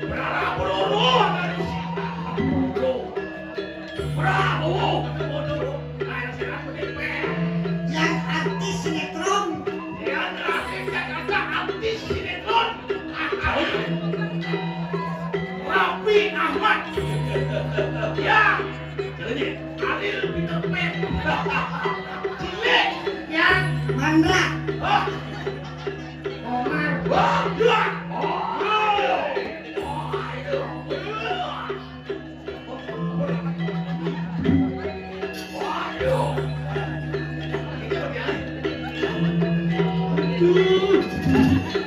Berapa Ya, jadi Adil Peter Pan. Cilik yang Mandra. oh, Omar. wah, dua.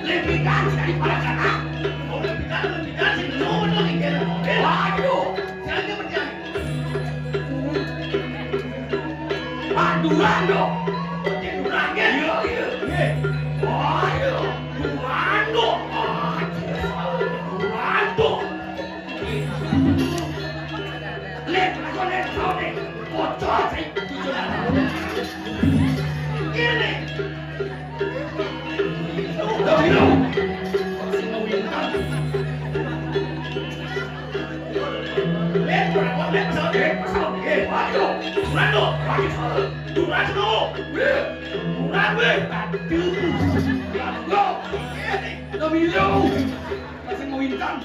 Lebih gaji daripada kakak. Oh, lebih gaji. Menurut ini. Waduh, jangan berjalan. Durando. Durando. Iya. Waduh, Durando. Durando. Lihat, lihat, kau deh. Bocor sih. Gini. Domino. Lihat, lihat pesawat. Waduh, Durando. Durando. Domino. Masih mau intan.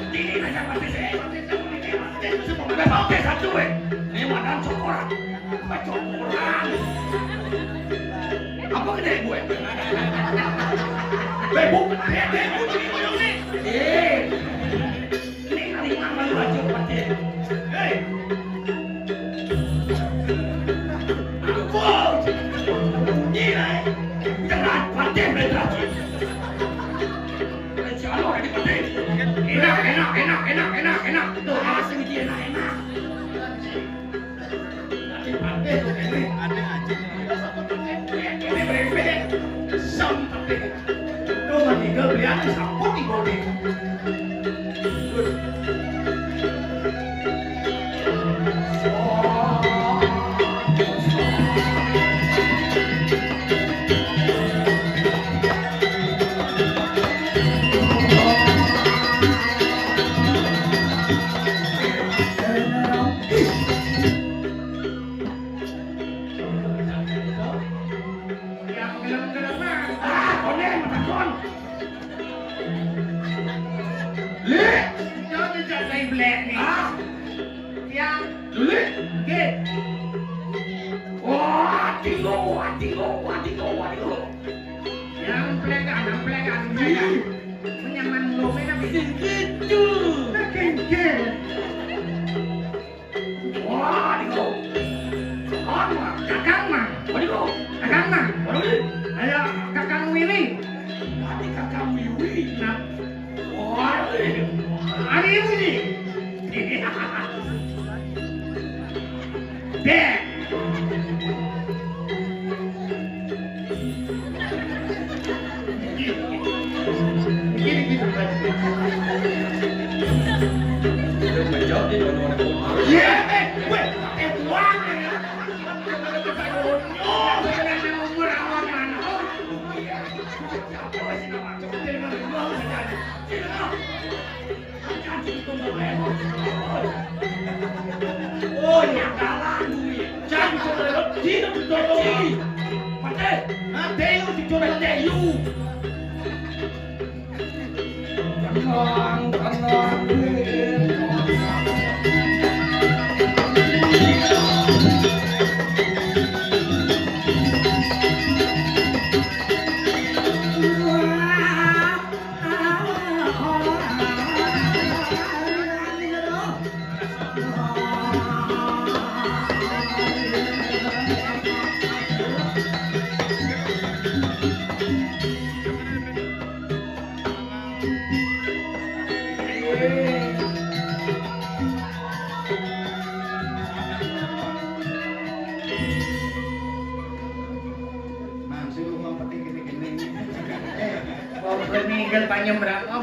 Ini aja masih saya. Oke, satu ini madan cokoran. Cokoran. Apa gede gue? Bebuk, bebuk ini koyong nih. Ini kali mana lu aja pakai. Ampun. Gila. Jangan pakai mereka. Jangan lo di pakai. Enak. Tuh, asing dia enak. Ada aja. Ini berempet. Sampai. Tuh, tinggal lihat sambut di bodi.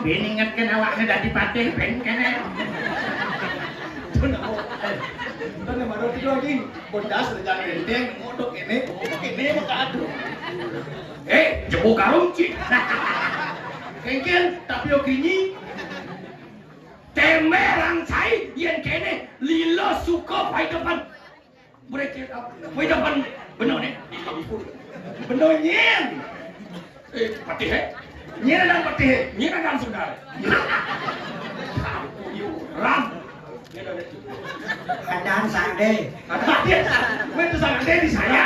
Ingatkan awaknya dari patih bengken ya. Bukan yang baru itu lagi. Bodas jangan gendeng, modok ini maka aduh. Jebuk karung cik. Kengken tapi ogini. Temerang saya yang kene lilo suka pai depan. Mereka pai depan benar nih. Benar nyen. Patih Nyira dan patih, nyira dan saudara. Ram. Adaan sade. Ada dia. Itu sangat di saya.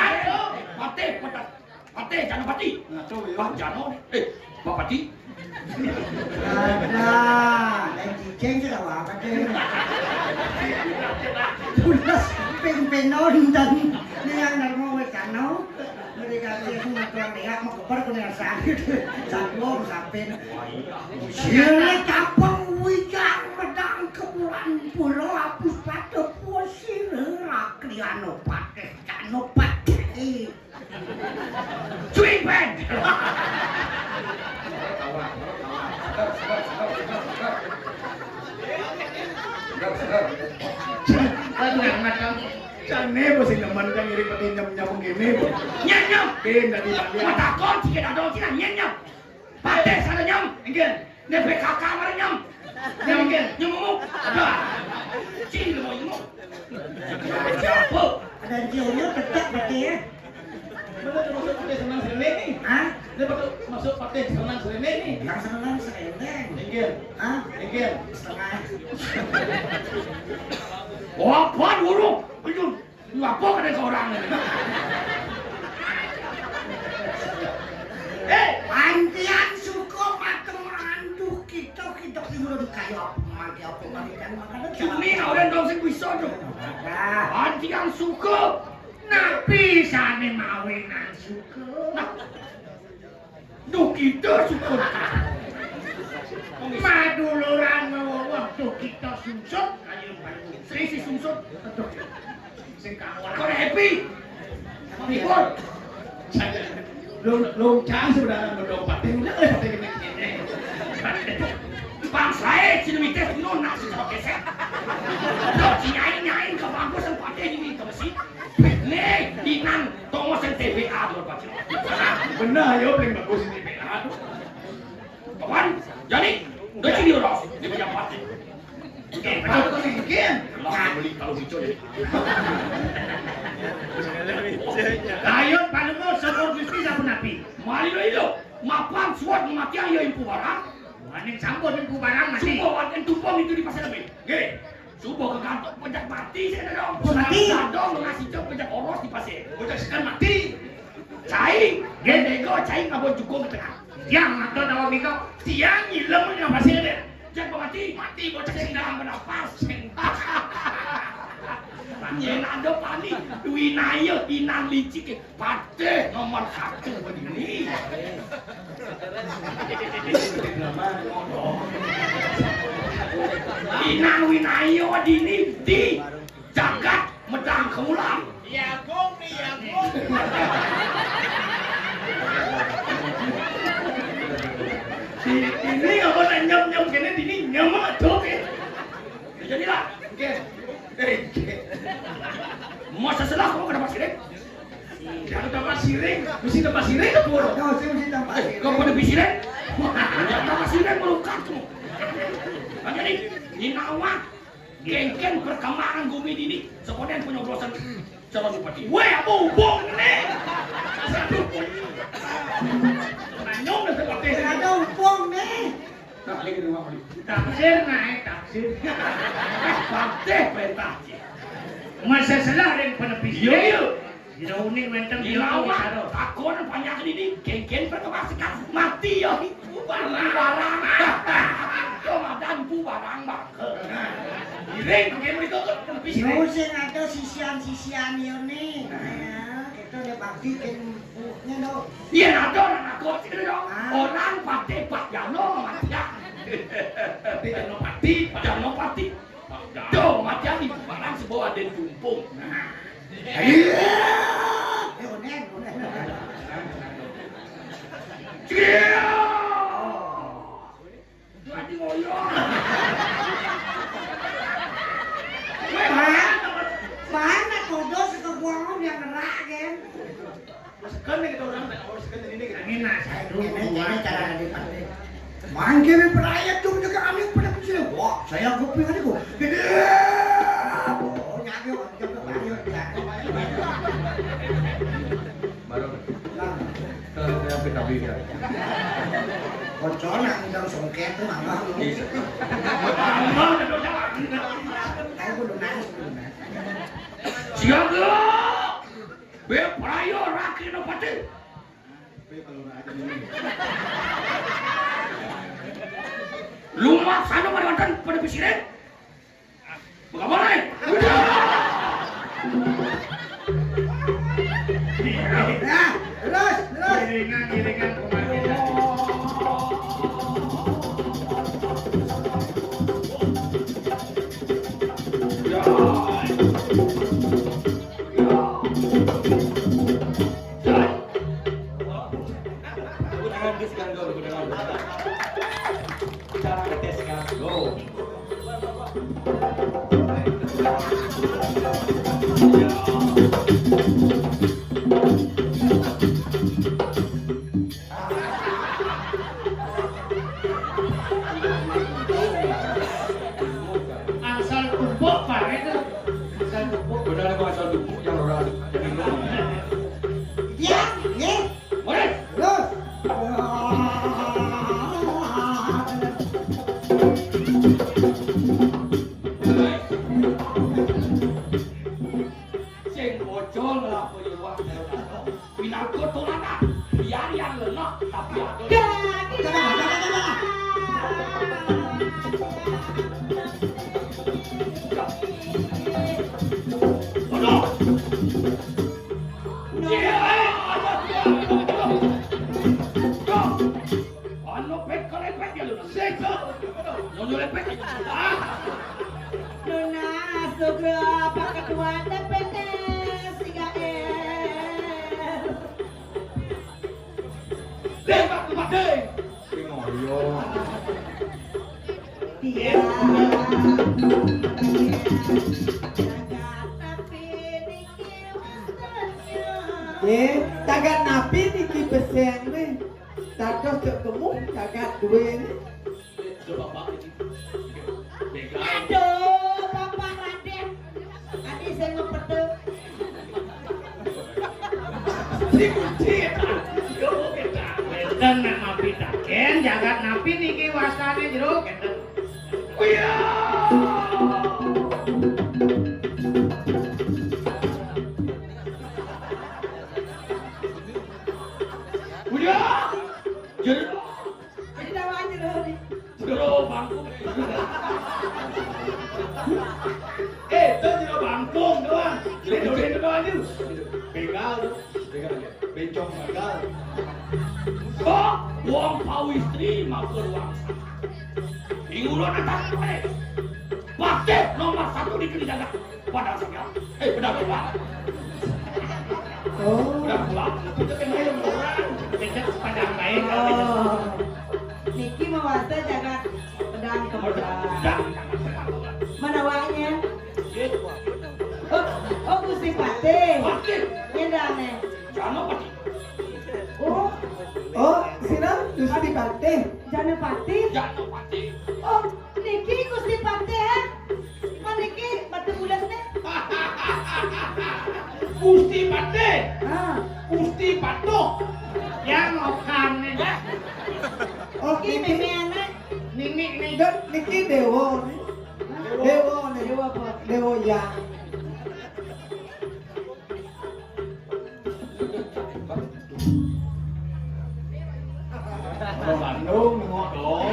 Pate, jangan pati. Pak Jano. Pak Pati. Ada. Dan cicing sudah apa deh. Tulas ping-pinon dan niang narmo wecano. Mereka semua tuang lihat mau kebar ko dengan sakit. Sablong sapin. Sila kapang wijang medang kebulan pulau hapus pada posir rakliano pate kano pate. Cuy pen. Cane bos ini teman kan ngirim peti nyam gini. Nyam. Kin dari Bali. Mata kon sikit ada sih nyam. Pate sana nyam. Ingin. Nepe kakak mari nyam. Nyam ingin. Nyamuk. Ada. Cing mau nyamuk. Siapa? Ada jiwanya tetap berarti ya. Betul masuk pate senang serene nih. Hah? Dia betul masuk pate senang serene nih. Yang senang serendeng. Ingin. Hah? Ingin. Setengah. Wah, apa dulu? Aduh, lu apa kata seorang ini? Antian suko mateng randu kita udah kayak apa mandi kan makanya Cumi orang dong sing bisa tuh. ada Antian suka. Nah, bisa nih mawinan suka. Nah, duh kita suka. Maduluran waktu kita susut, ayo Sri si susut. Sing kawan. Kau happy? Mabibor. Long chang sebenarnya berdoa pating udah pating ini. Bang saya cina mites non nasi sama keset. Lo nyain ke bangku sang pating ini terus sih. Nih, dinan tongos yang TBA buat baca. Benar, yo paling bagus ini TBA tuh. Kawan, jadi udah sini orang di banyak pating. Oke, betul kau bikin. Lah beli kalau hijau jadi. Ayo, paling mau sebut gusti sabu nabi. Mari lo itu, mapan suat kematian ya impu barang. Maning sambut impu barang mati. Subuh waten tumpang itu di pasar lebih. Gini, subuh ke kantor pejak mati saya dong. Mati. Dong ngasih jam pejak oros di pasar. Pejak sekarang mati. Cai, gendego cai ngabon cukup ke tengah. Yang atau tawa miko, tiang ngilang yang pasar deh. Jangan mati bocah sing dalam bernapas. Nyen ada pani winaya inan licik pate nomor 1 begini. Inan winaya dini di jagat medang kemulan. Ya gong nih ya gong. Ini apa nyam kene dini nyam atuh ke. Jadilah. Masa setelah kamu dapat siring? Kalau dapat siring, mesti dapat siring ke pura. kau sih mesti tambah Kau pada siring? Dapat siring melukat tuh. Jadi, Ninawa, gengken perkembangan bumi ini, sekolah punya urusan calon bupati. Weh, bubong nih. Satu pun. Nanyong dah seperti ini. ada umpong nih Tak lagi rumah kali. Taksir naik taksir. Partai perintah. Masa salah yang penepis. Yo. Tidak unik mentang Ninawa. Takon banyak ini gengken perkembangan mati ya. Barang. Komandan bu barang bang. Ireng pakai mereka tuh penepis ini. Yo sing ada sisian-sisian yo nih kita udah bakti nya dong Iya ada orang aku sih dong. Orang pati Pak Jano mati. Jano pati. Tuh mati di barang sebuah ada tumpung. onen Cia. Mati ngoyo. mana kodo sekebuangan yang gerak kan Sekarang kita orang sekarang ini kita ngena saya ini cara ngadipannya mangke perayaan tuh juga kami pada kecil wah saya kopi kali kok oh nyake waktu ke banyu baru kalau PKB ya Bocor yang ngidang songket tuh mama. Mama udah jalan. Aku kudu nangis kudu nangis. Siaga. Be prayo raki no pati. Lumah sana mariwatan pada pisiren. Bagaimana nih? Nah, terus. Giringan kemarin. Asal tumpuk Pak itu. Asal tumpuk. Benar kok asal tubuh yang orang jadi ngomong. Ya, nih. Boleh. Terus. Sing bocol lah koyo wah. Pinangko tolana. Biar yang lenok tapi ada. Nona Sugro Pak Ketua DPD 3R. Lewat ke mati. Tapi ngoyo. Dia tagat napi niki beseng ni. Tagas cok gemuk tagat duwe ni. Coba Pak ini. Begal. aduh Bapak Raden. Adik saya mau pedu. Enten nak napi taken, jagat napi niki wasane jero kenten. Iya. Udah. Jero. Jadi dawa jero nih. Jero bangku. Itu jero bangkung doang. Jero doang itu. Begal. Bencong gagal. Oh, uang pau istri mau ke ruang sana. Ingulun atas kembali. Pakai nomor 1 di Kelijaga. Padahal segala. Benar keluar. Oh. Benar keluar. Itu kan ayo orang. Becet padang baik. Oh. Niki mewasa jagat pedang kemudian. Mana waknya? Oh Gusti Pate. Pakai. Nyedane. Jangan pati. Oh, sina Gusti Pate. Jana Pati. Jangan pati. Oh, niki Gusti Pate ya. Niki batu bulat nih. Gusti pati. Ah, Gusti patok. Yang okan nih. Oh, niki meme anak. Nini nih. dan niki dewo ni. Dewo ni. Dewa apa? Dewo yang. Bandung nengok dong.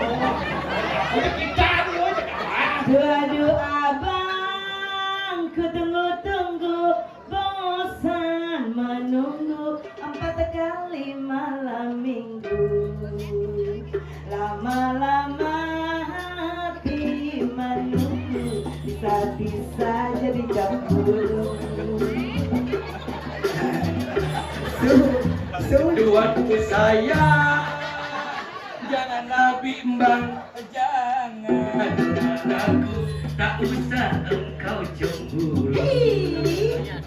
Udah kita nih, oh jangan. Aduh abang, kutunggu-tunggu, bosan menunggu 4 kali malam minggu. Lama-lama hati menunggu, bisa-bisa jadi cemburu. Duat saya. Jangan nabi embang. Jangan. Aku tak usah engkau cemburu.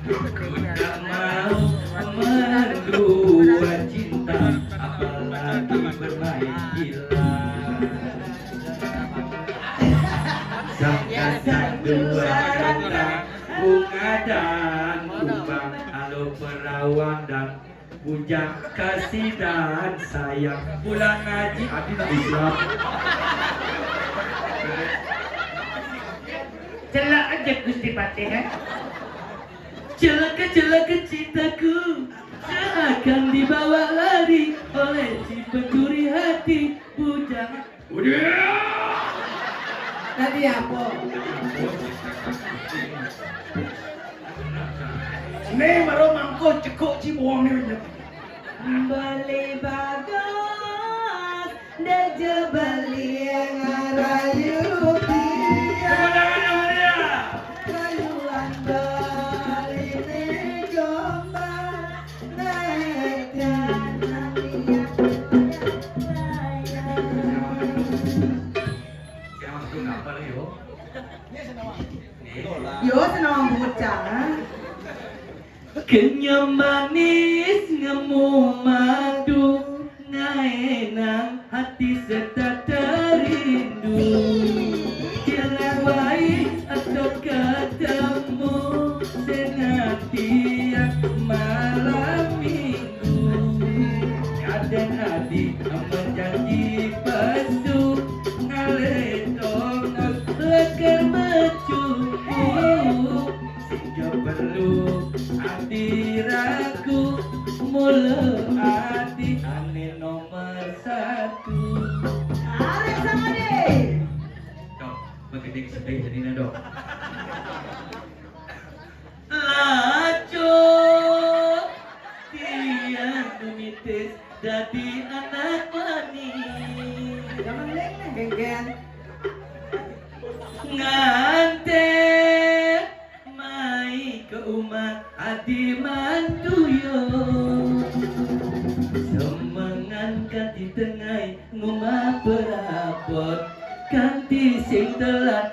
Ku tak mau mendua cinta, apalagi bermain gila. Sangkatan dua rata, bunga dan kumbang, alo perawan dan Bujang kasih dan sayang pulang ngaji adi nak Islam. Celak aja Gusti Patih. Celaka cintaku seakan dibawa lari oleh si pencuri hati. Bujang. Udah. Tadi apa? Nih baru mangkok cekok cibuang ni. Beli bagas deje beli ngarayu dia rayuan bali ne jombang naik jalan dia Yang masuk apa lagi yo? yo senang bocah Kenyam manis ngemu madu ngaenang hati serta terindu. Jalan baik atau ketemu senatian malam minggu. Aden adik menjanji pasu ngaletong lekar mencukup. Sehingga perlu adiraku mula hati ane nomor satu. Are sama deh Dok, begitu sedih jadi dok. Laco tiang mitis jadi anak wani. jangan leng geng Ngantek mai ke umat adi mantuyo semangan kanti tengah ngumah berapot kanti sing telah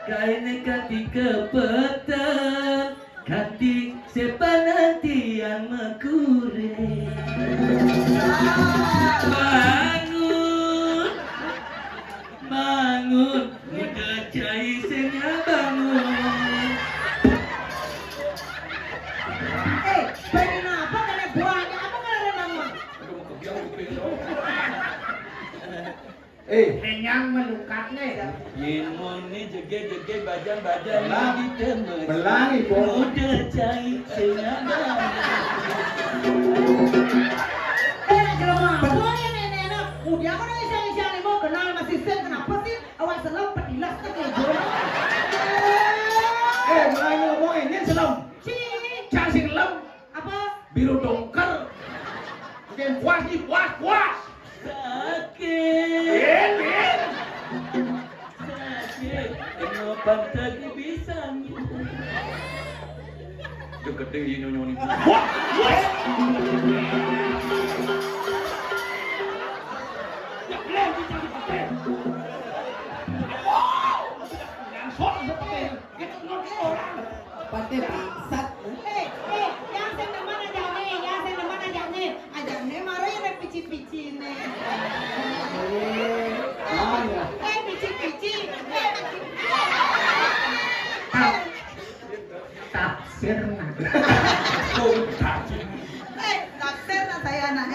kain kanti kepeteng kanti sepanantian mekure bangun muda cai senya bangun. pengen apa kena buahnya apa kena mama Kenyang melukat nih. Yin moni jege bajang lagi temes. Belangi kok. Muda cai senya bangun. jelema buahnya nenek udah aku nih siang-siang nih mau kenal masih sen kenapa sih awal selam pedilas tuh kayak bola Belangi ngomong ini selam. sini Casing lem. apa Biru dongker. Kemudian puas nih puas. Sakit, Ini. sakit, tengok pantai bisa Jom gede ye nyonya ni. Patih bangsat. yang sen teman aja nih marah yang pici-pici nih pici-pici Tafsir nah. taksir lah saya anak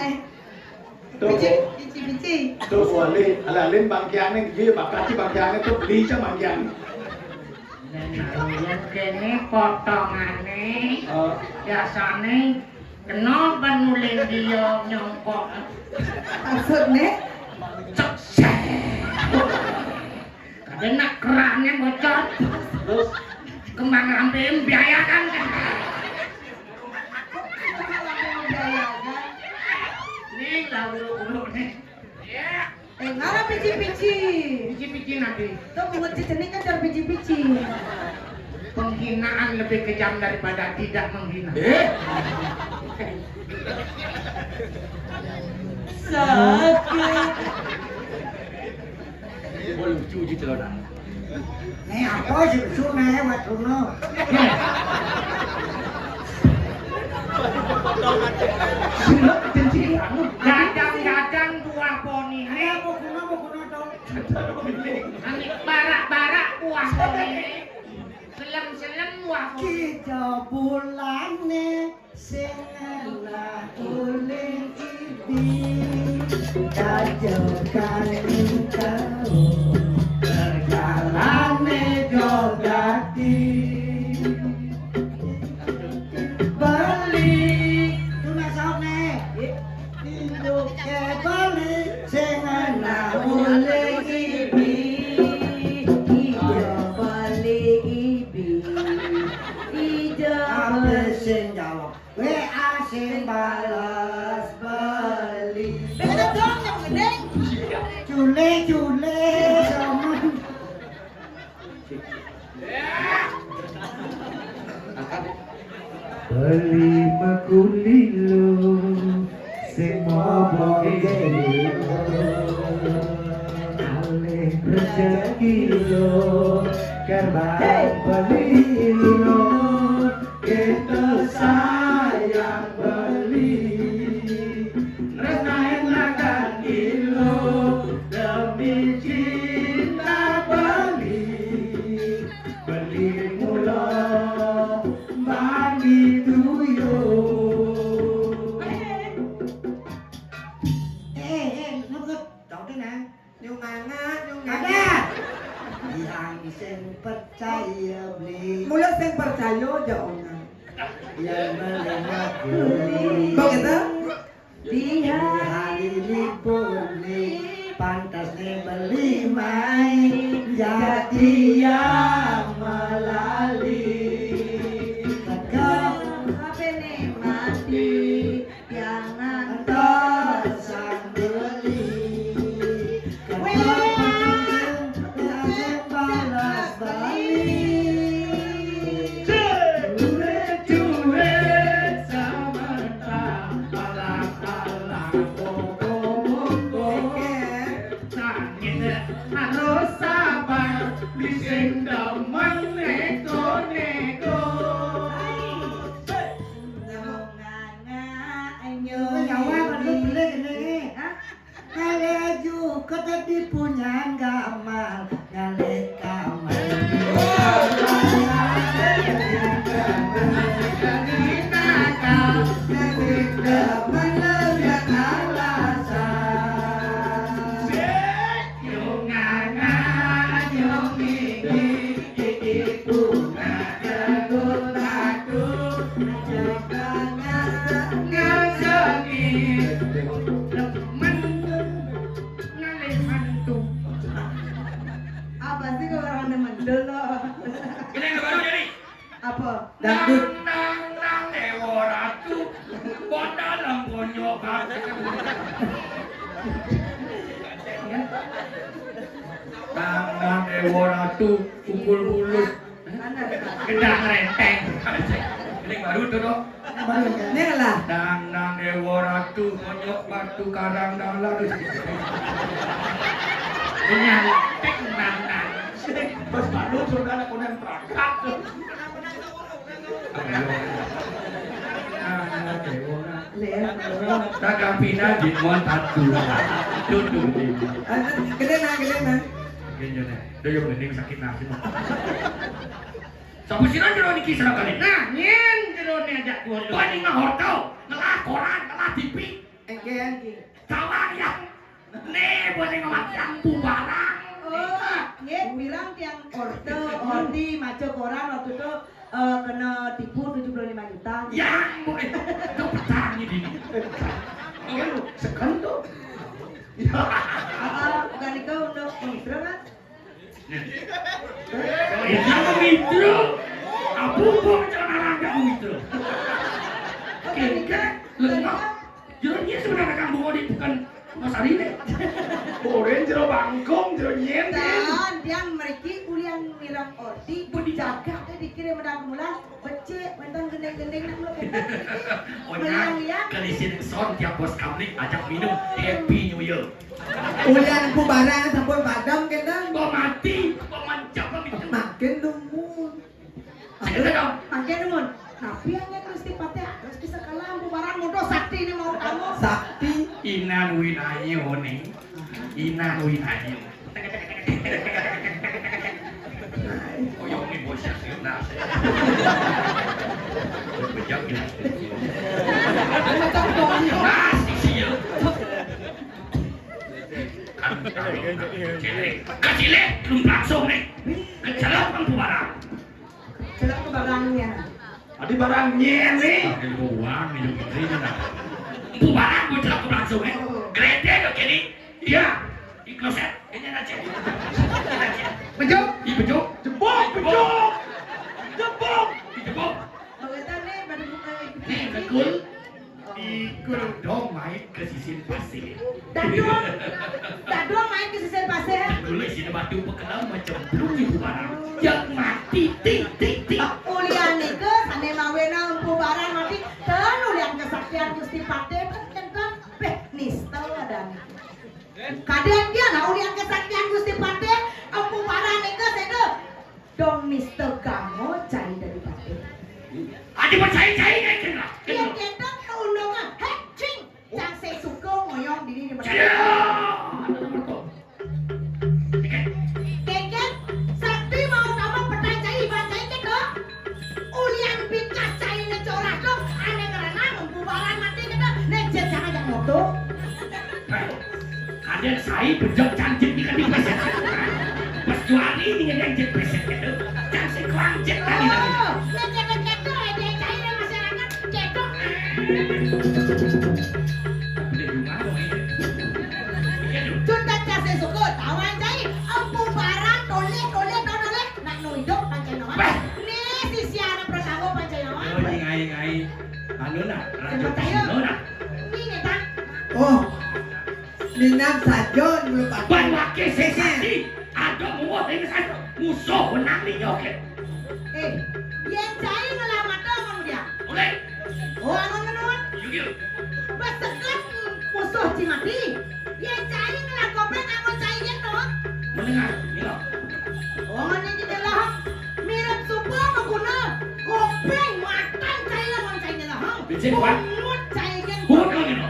Tuh, pici-pici tuh wali, alalin bangkiane dia bakal bangkiane tuh beli cah bangkiane. Yang kene potongane biasane kenapa nuling dia nyongkok maksudnya ada nak kerannya bocor Terus kembang rampim biaya kan nih lalu nih ya ngara pici-pici pici-pici nanti tuh mengerti ini kan cara pici-pici penghinaan lebih kejam daripada tidak menghina sakit. Boleh lucu je celana. Nih apa sih sunai waktu no? Silap kencing kamu. gadang-gadang buah poni Ayo buku dong. Anik barak-barak buah poni selem-selem buah poni Kita bulan nih sing ana uling ibi kajokan kau pergalane jogati balik cuma saone induk ke balik sing ana uling ibi ijo balik ibi ijo balik sing jawab WA sing balas balik Beda dong yang gede. Cule sama Beli makulilo sing mabok gelo alih rezeki lo kerbau belilo kita sayang beli renain lagan ilo demi cinta beli mula bagi tuyo ngebut tau thế nào nhung ada yang sing percaya beli Mulut sing percaya aja orang. yang melihat beli Kok gitu? di hari libur beli pantas nih beli main jadi yang melali HP nih mati. Jangan sang beli balas balik Curet sementara alang-alang koko-koko Nangis harus sabar bising demen nego-nego Jawaban lu beli ini Ngaleju ketadi punya gamal Ngale kamar Apa sih kau orang demen dulu? Ini yang baru jadi. Apa? Dangdut. Nang dewa ratu, bondo lembonyo Nang dewa ratu, pukul bulus, gendang renteng. Ini yang baru tuh dong. Baru ini lah. Nang dewa ratu, monyok batu karang dalar. Nyaltik nang. Pas baru saudara kunen perangkat tuh. Dagang pina di mon tatu. Duduk di. Gede nah. Gini nih. Dia yang mending sakit nasi mah. Sapu sira jero niki seragale. Nah, nyen jero ne ajak tuan. Tuan ini ngahortau, ngelah koran, ngelah TV. Engke. Kawan yang ne buat ngawat yang barang. Oh, ya bilang tiang ordi maco koran waktu itu kena tipu 75 juta. Yang boleh itu petani di sini. Oh, sekan tuh. Apa bukan itu untuk mitra kan? Yang mitra. Apa pun jangan rangga mitra. Kira lengkap. Jero dia sebenarnya kampung odi bukan Mas Arine. Boren jero bangkong jero nyen. Dan tiang mereka kuliah mirang ordi jaga teh dikirim menang mulan becek mentang gendeng-gendeng nak lo Oh ya, kalisin son tiap bos kamling ajak minum Happy New Year. Ulian bubaran sampun padam kena. Kok mati, kok mancap gitu. Makin dumun. Ada dong. Makin mun. Tapi hanya terus tipatnya terus bisa kalah bubaran mudo sakti ini mau kamu. Sakti. Inan winayo nih. Inan winayo. Oh yang ini bosnya sih nasi. Bejak ya. Macam dong. Pasti sih ya. Kecilnya belum langsung nih. Kecelak bang barang. Celak ke barangnya. Ada barangnya nih. Uang hidup ini nah. Barang gue celak langsung nih. Gede kok gini. Iya. Di kloset. Ini aja. Bejuk. Di bejuk. Jebok. Bejuk. Jebok. Di jebok. Bagetan nih baru buka. Nih kekul. Ikut dong main ke sisi pasir. Dadong main ke sisi pasir. Dulu sini batu pekelam macam belum ibu barang. Yang mati tik tik tik. Ulian itu sane mawena empu barang mati. Dan ulian kesaktian Gusti Pate kan nista dan. Kadang dia nah ulian kesaktian Gusti Pate empu barang itu sedo. Dong mister kamu cari dari Pate. Ada percaya-caya kan kena. Dia kendang undungan. Hei, cing. Yang saya suka ngoyong diri di mana. Keket, sakti mau nama petai cai bacai kedo. Ulian bikas cai ne corak dong. Ane karena membubaran mati kedo. Nejet jangan yang moto. Ada saya bejok cantik di kandung peset. Pas jual ini yang jet peset kedo. Jangan sekurang jet tadi tadi. Oh, nejet kedo ada cai ne masyarakat cedok. Boleh juga dong ini. Sudah saya suka tawan cai. Empu barang tole. Nak nuidok pancai nama. Nih si siara prasago pancai nama. Ngai. Anu nak, rajo Cepat ayo. Kasino nak. Ini nih tak. Oh, minam sajon belum pakai. Ban wakil sensasi. Ada muat ini saja. Musuh menang nih oke. Yang cai ngelamat dong dia. Boleh. Oh, angon menun. Yuk. Basekat musuh cimati. Yang cai ngelakobrek angon cai gitu. Mendengar. Milo. Oh, ini di dalam. Mirip supa mengguna. Kobrek makan cai angon cai dalam. Becek kuat. Bungut cai gitu. Buat kau gitu.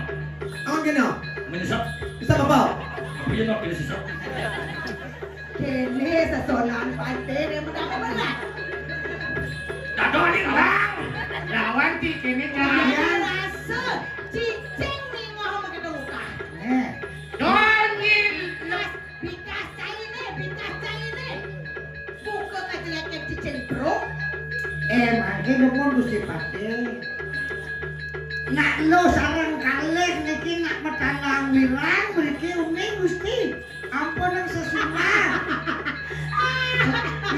Ang gino. Menyesap. Bisa apa? Punya nok pilih sesap. Kene sesolan pantai dia mendapat berat. Tato ini orang. Lawan ti kini Kaya kaya. rasa cicing nih ngomong begitu muka. Dongil. Nas bikas cai nih. Buka kecilnya cicing bro. Mangke ngomong Gusti Pate. Nak lo sarang kalih niki nak metanang wirang mriki umi Gusti. Ampun yang sesuma.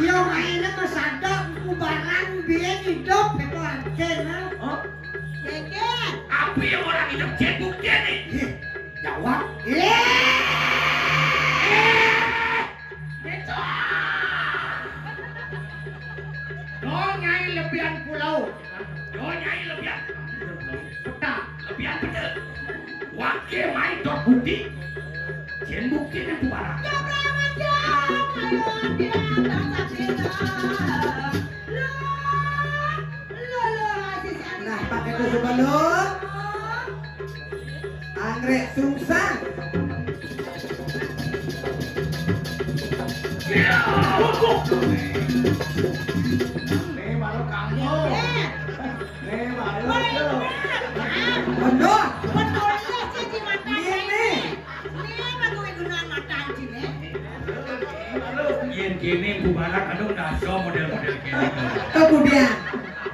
Yo maine masadok ku barang biyen hidup itu agen. Oh. Keke. Apa yang orang hidup cek bukti nih? Jawab. Donyai lebihan pulau. Donyai lebihan. Peta. Lebihan bener. Wakil main dot bukti. Cek bukti itu barang. Nah, pakai itu sebelum anggrek sungsang. Nih baru kamu. Nih baru. Benar. Yen kini bubarak anu daso model-model kini. Kemudian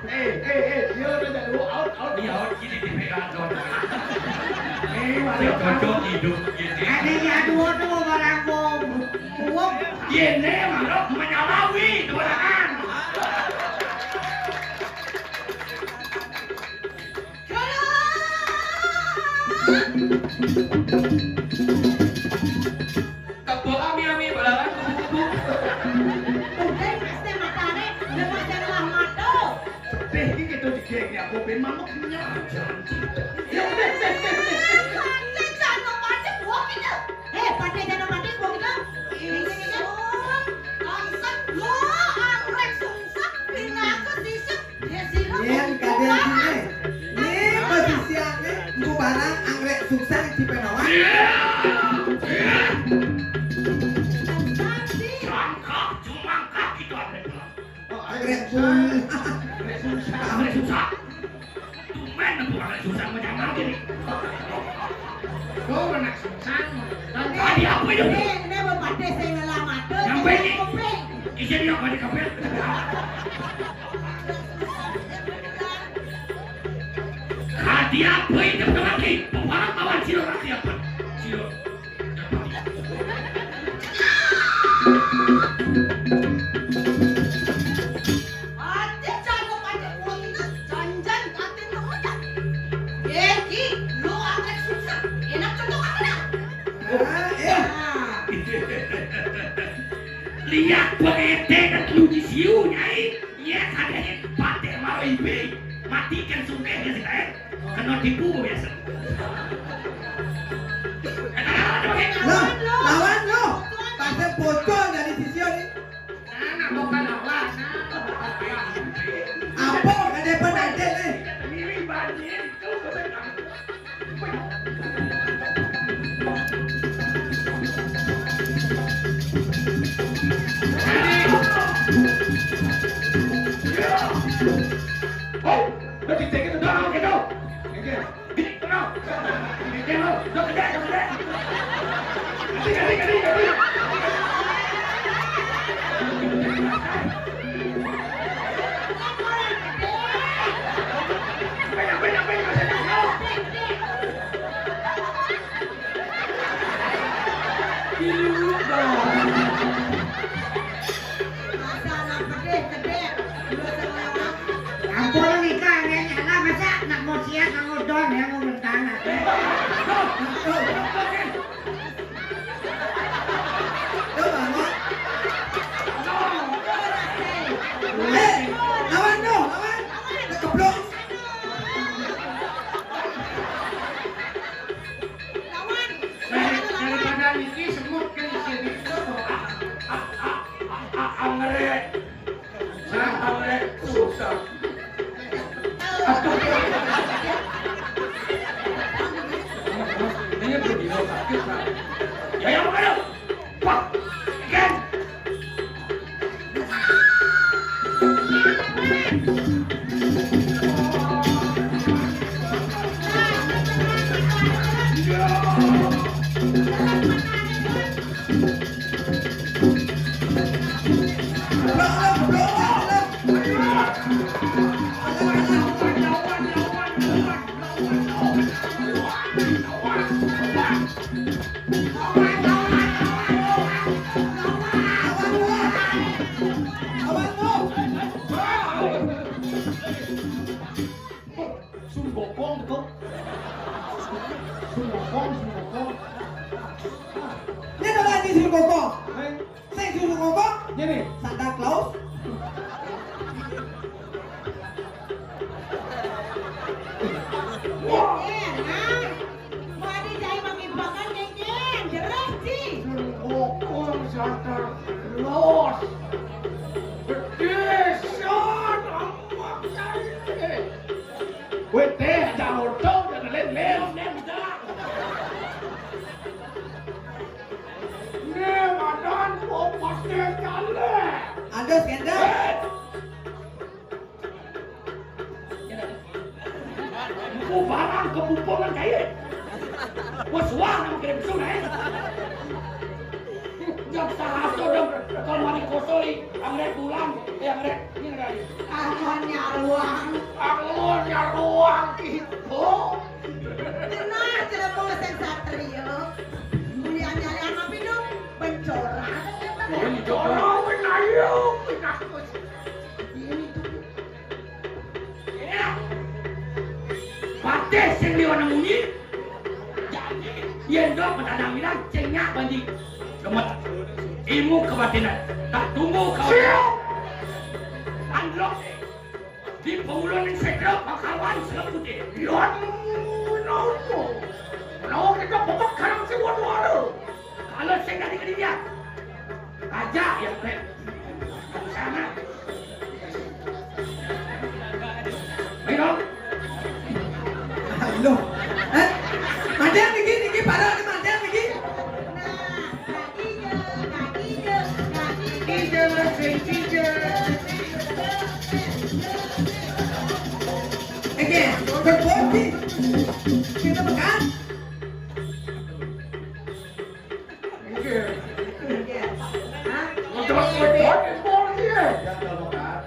Dia udah jadi out. Dia out kini dipegang dong. Nih Dia cocok hidup Ini kini. aduh tuh barang bom. Ini baru menyalawi barangan. Kebok ami barangan kubu-kubu. Teh ini gitu digeng ya, aku pengen mamuk aja. Ya udah. yen kadang sini. Ini posisiannya ku barang anggrek sungsang di Penawan. Cangkak, cumangkak gitu ada. Anggrek pun. Anggrek susah. Tumen susah menyanyi gini. Kau anak susah. Tadi apa itu? Ini berpade saya ngelamat. Nyampe ni. Isi dia kau di kapel. Hati apa itu lagi? Pembarang awan silo hati apa? Silo. Ate jago pada kulit janjan katin noda. Eki lu agak susah. Enak contoh apa? Lihat pengete dan luji siu nyai. Iya kadang pate mau ibe. Matikan sungai dia sekarang. Kena tipu biasa. Lawan lo. Pasal bocor dari sisi ini. Anak bukan lawan. Apa ada penanti nih? Mirip banjir itu kebetulan. Oh, nanti cek itu dong, gitu. Gini, tenang. Gini, lo, lo gede. Ganti. Masa anak gede. Ampun nikah nyala masa nak mau siap nak mau don ya mau bentana. Lawan lo, lawan. Keblok. Daripada ini semut kan di sini. Anggrek susah. Ini pergi lo sakit lah. Ya yang mana? Pak, ikan. Sumbokong betul. Sumbokong. Ini ada lagi suruh koko. Saya suruh koko. Ini. Santa Claus. Mau dijahit mengibakan nyenyen, jelas sih. Sumbokong Santa Claus. Bedesan amak saya. Wete, jangan ortong, jangan lem dah. Ini madan popasnya kale. Ada skandal. Barang kebumpungan kayak. Wah, suang nama kirim sungai. Jam sahasa dong, kalau mari kosoi, anggrek bulan, anggrek ini lagi. Angonnya Ruang gitu. Tenang, tidak mau sensatrio. Mulianya yang apa itu? Bencora. Ini jodoh. Orang menayu. Pates yang di warna muni. Jadi, yendok petadang bilang cenyak bandi. Gemet. Ilmu kebatinan. Tak tunggu kau. Androk. Di penguluan yang sekrap, kawan selap putih. Yon, no, kita popok karang si waduh. Kalau saya nggak dikasih dia. Aja yang keren. Sana. Ayo. Loh. Mandian niki padahal ini mandian niki. Oke, berbodi. Kir. Hah? Ngedot-ngedot impor dia. Ya kalau makan,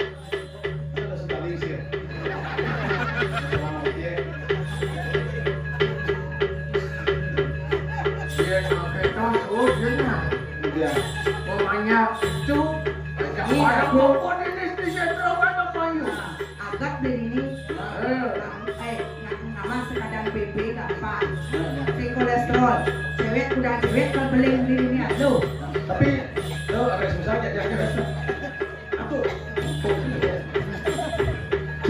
ada sekali sih. Selamat ya. Dia sampai terus dia nak. Dia. Pokoknya itu ada Iya, Bu. pokok ini di sentro kan Bayu. Agak dari ini nama sekadang PP gampang. Si kolesterol, cewek udah cewek kan beli ini aduh. Tapi lo agak susah jadi aja. Aku.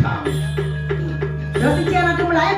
Sam. Lo si cewek itu mulai